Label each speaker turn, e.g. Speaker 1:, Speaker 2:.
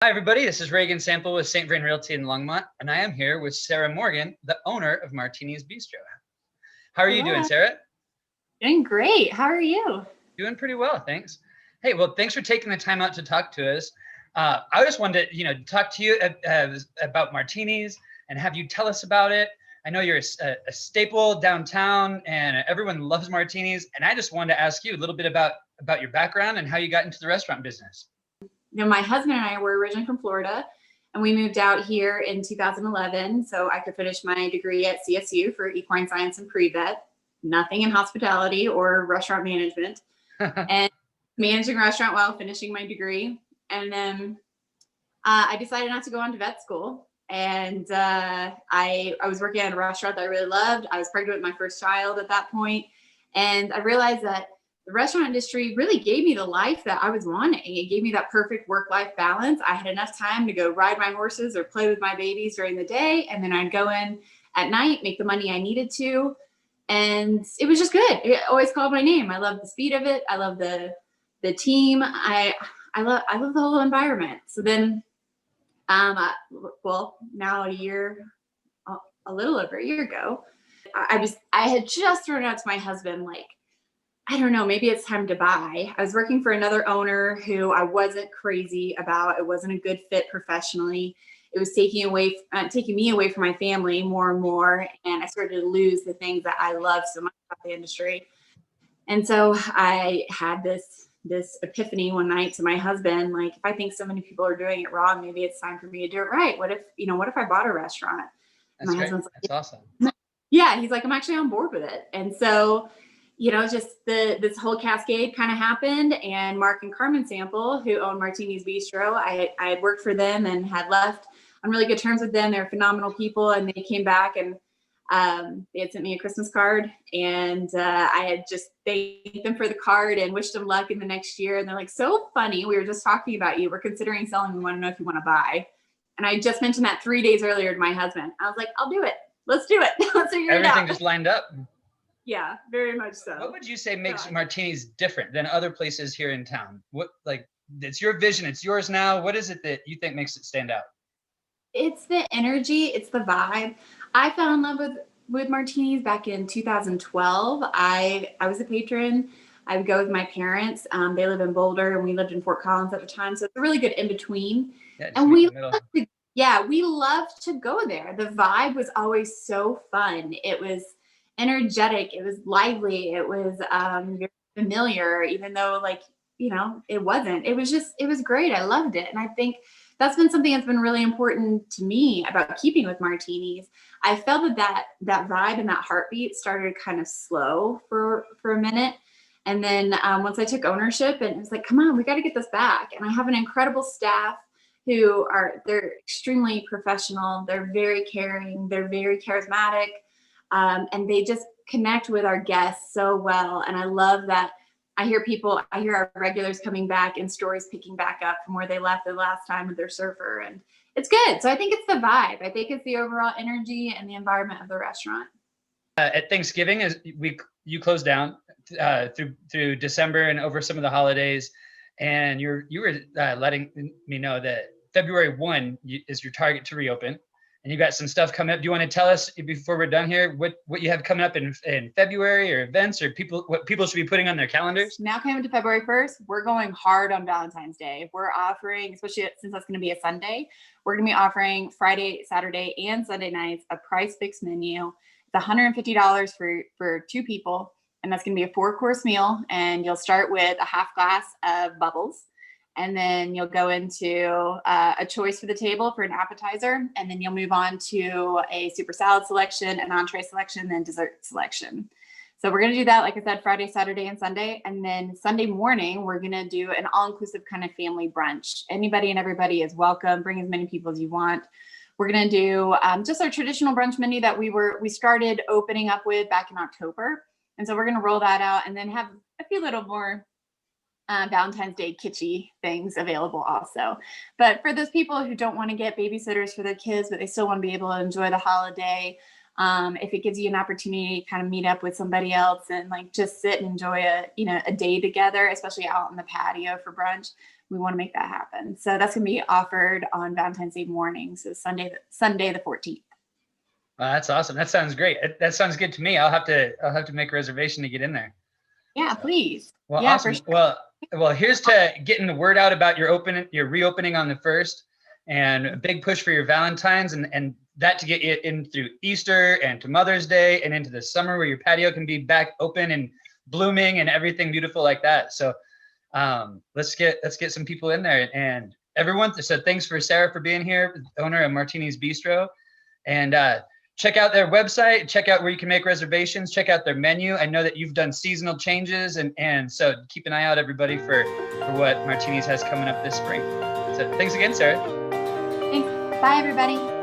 Speaker 1: Hi, everybody. This is Regan Sample with St. Vrain Realty in Longmont, and I am here with Sarah Morgan, the owner of Martini's Bistro. How are you doing, Sarah?
Speaker 2: Doing great. How are you?
Speaker 1: Doing pretty well, thanks. Hey, well, thanks for taking the time out to talk to us. I just wanted to, talk to you about Martini's and have you tell us about it. I know you're a staple downtown, and everyone loves Martini's, and I just wanted to ask you a little bit about your background and how you got into the restaurant business.
Speaker 2: My husband and I were originally from Florida, and we moved out here in 2011 so I could finish my degree at CSU for equine science and pre-vet, nothing in hospitality or restaurant management, and managing a restaurant while finishing my degree. And then I decided not to go on to vet school. And I was working at a restaurant that I really loved. I was pregnant with my first child at that point. And I realized that the restaurant industry really gave me the life that I was wanting. It gave me that perfect work-life balance. I had enough time to go ride my horses or play with my babies during the day. And then I'd go in at night, make the money I needed to. And it was just good. It always called my name. I love the speed of it. I love the team. I love the whole environment. So then, now a little over a year ago, I had just thrown out to my husband, like, I don't know, maybe it's time to buy. I was working for another owner who I wasn't crazy about. It wasn't a good fit professionally. It was taking me away from my family more and more. And I started to lose the things that I love so much about the industry. And so I had this epiphany one night to my husband, like, if I think so many people are doing it wrong, maybe it's time for me to do it right. What if I bought a restaurant?
Speaker 1: That's great. That's awesome.
Speaker 2: Yeah, he's like, I'm actually on board with it. And so, just this whole cascade kind of happened. And Mark and Carmen Sample, who own Martini's Bistro, I had worked for them and had left on really good terms with them. They're phenomenal people. And they came back and they had sent me a Christmas card, and I had just thanked them for the card and wished them luck in the next year. And they're like, so funny. We were just talking about you. We're considering selling. We want to know if you want to buy. And I just mentioned that 3 days earlier to my husband. I was like, I'll do it. Let's do it. Let's figure it out.
Speaker 1: Everything just lined up.
Speaker 2: Yeah, very much so.
Speaker 1: What would you say makes Martini's different than other places here in town? It's your vision, it's yours now. What is it that you think makes it stand out?
Speaker 2: It's the energy, it's the vibe. I fell in love with Martini's back in 2012. I was a patron. I would go with my parents. They live in Boulder and we lived in Fort Collins at the time. So it's a really good in between.
Speaker 1: Yeah,
Speaker 2: and we loved to go there. The vibe was always so fun. It was energetic. It was lively. It was very familiar, even though it wasn't. It was great. I loved it. And I think that's been something that's been really important to me about keeping with Martini's. I felt that vibe and that heartbeat started kind of slow for a minute. And then once I took ownership, and it was like, come on, we got to get this back. And I have an incredible staff they're extremely professional. They're very caring. They're very charismatic. And they just connect with our guests so well. And I love that. I hear our regulars coming back and stories picking back up from where they left the last time with their surfer. And it's good. So I think it's the vibe. I think it's the overall energy and the environment of the restaurant.
Speaker 1: At Thanksgiving, you closed down through December and over some of the holidays. And you were letting me know that February 1 is your target to reopen. And you got some stuff coming up. Do you want to tell us before we're done here what you have coming up in February, or events, or what people should be putting on their calendars?
Speaker 2: Now coming to February 1st, we're going hard on Valentine's Day. We're offering, especially since that's going to be a Sunday, we're going to be offering Friday, Saturday, and Sunday nights a price fixed menu. It's $150 for two people, and that's going to be a 4-course meal. And you'll start with a half glass of bubbles. And then you'll go into a choice for the table for an appetizer. And then you'll move on to a super salad selection, an entree selection, then dessert selection. So we're going to do that, like I said, Friday, Saturday, and Sunday. And then Sunday morning, we're going to do an all-inclusive kind of family brunch. Anybody and everybody is welcome. Bring as many people as you want. We're going to do just our traditional brunch menu that we started opening up with back in October. And so we're going to roll that out and then have a few little more Valentine's Day kitschy things available also. But for those people who don't want to get babysitters for their kids, but they still want to be able to enjoy the holiday, if it gives you an opportunity to kind of meet up with somebody else and just sit and enjoy a day together, especially out on the patio for brunch, we want to make that happen. So that's going to be offered on Valentine's Day morning. So Sunday the 14th.
Speaker 1: Wow, that's awesome. That sounds great. That sounds good to me. I'll have to make a reservation to get in there.
Speaker 2: Yeah, please.
Speaker 1: Well,
Speaker 2: yeah,
Speaker 1: awesome.
Speaker 2: for sure.
Speaker 1: Well, here's to getting the word out about your reopening on the 1st, and a big push for your Valentine's, and that to get you in through Easter and to Mother's Day and into the summer where your patio can be back open and blooming and everything beautiful like that. So let's get some people in there, and everyone. So thanks for Sarah for being here, owner of Martini's Bistro, and check out their website, check out where you can make reservations, check out their menu. I know that you've done seasonal changes, and so keep an eye out, everybody, for what Martini's has coming up this spring. So thanks again, Sarah.
Speaker 2: Thanks. Bye, everybody.